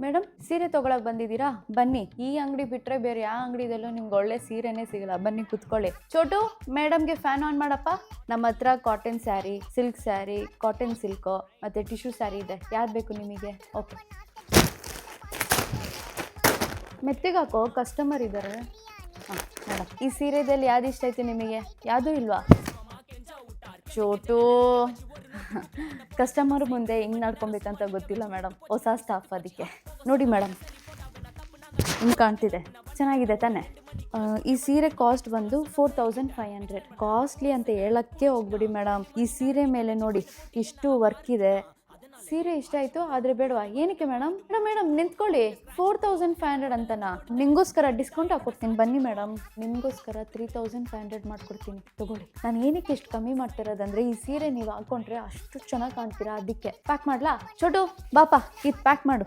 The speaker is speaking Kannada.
ಮೇಡಮ್ ಸೀರೆ ತೊಗೊಳಕ್ ಬಂದಿದ್ದೀರಾ? ಬನ್ನಿ. ಈ ಅಂಗಡಿ ಬಿಟ್ರೆ ಬೇರೆ ಯಾವ ಅಂಗಡಿದಲ್ಲೂ ನಿಮ್ಗೆ ಒಳ್ಳೆ ಸೀರೆನೇ ಸಿಗಲ್ಲ. ಬನ್ನಿ ಕುತ್ಕೊಳ್ಳಿ. ಚೋಟು, ಮೇಡಮ್ಗೆ ಫ್ಯಾನ್ ಆನ್ ಮಾಡಪ್ಪ. ನಮ್ಮ ಹತ್ರ cotton sari, silk sari, cotton silk ಮತ್ತು ಟಿಶ್ಯೂ ಸ್ಯಾರಿ ಇದೆ. ಯಾವ್ದು ಬೇಕು ನಿಮಗೆ? ಓಕೆ, ಮೆತ್ತಿಗಾಕೋ, ಕಸ್ಟಮರ್ ಇದ್ದಾರೆ. ಹಾಂ ಮೇಡಮ್, ಈ ಸೀರೆದಲ್ಲಿ ಯಾವ್ದು ಇಷ್ಟ ಆಯ್ತು ನಿಮಗೆ? ಯಾವುದೂ ಇಲ್ವಾ? ಚೋಟು, ಕಸ್ಟಮರ್ ಮುಂದೆ ಹೆಂಗೆ ನಡ್ಕೊಬೇಕಂತ ಗೊತ್ತಿಲ್ಲ ಮೇಡಮ್, ಹೊಸ ಸ್ಟಾಫ್ ಅದಕ್ಕೆ. ನೋಡಿ ಮೇಡಮ್, ಹಿಂಗೆ ಕಾಣ್ತಿದೆ, ಚೆನ್ನಾಗಿದೆ ತಾನೆ? ಈ ಸೀರೆ ಕಾಸ್ಟ್ ಬಂದು 4500. ಕಾಸ್ಟ್ಲಿ ಅಂತ ಹೇಳಕ್ಕೆ ಹೋಗ್ಬಿಡಿ ಮೇಡಮ್. ಈ ಸೀರೆ ಮೇಲೆ ನೋಡಿ ಇಷ್ಟು ವರ್ಕ್ ಇದೆ. ಸೀರೆ ಇಷ್ಟ ಆಯಿತು ಆದರೆ ಬೇಡವಾ? ಏನಕ್ಕೆ ಮೇಡಮ್? ಮೇಡಮ್ ನಿಂತ್ಕೊಳ್ಳಿ. 4500 ಅಂತನಾ? ನಿಮಗೋಸ್ಕರ ಡಿಸ್ಕೌಂಟ್ ಹಾಕ್ಕೊಡ್ತೀನಿ ಬನ್ನಿ ಮೇಡಮ್. ನಿಮಗೋಸ್ಕರ 3500 ಮಾಡ್ಕೊಡ್ತೀನಿ, ತಗೊಳ್ಳಿ. ನಾನು ಏನಕ್ಕೆ ಇಷ್ಟು ಕಮ್ಮಿ ಮಾಡ್ತಿರೋದಂದರೆ ಈ ಸೀರೆ ನೀವು ಹಾಕ್ಕೊಂಡ್ರೆ ಅಷ್ಟು ಚೆನ್ನಾಗಿ ಕಾಣ್ತೀರಾ, ಅದಕ್ಕೆ. ಪ್ಯಾಕ್ ಮಾಡಲಾ? ಚೋಟು ಬಾಪಾ, ಇದು ಪ್ಯಾಕ್ ಮಾಡು.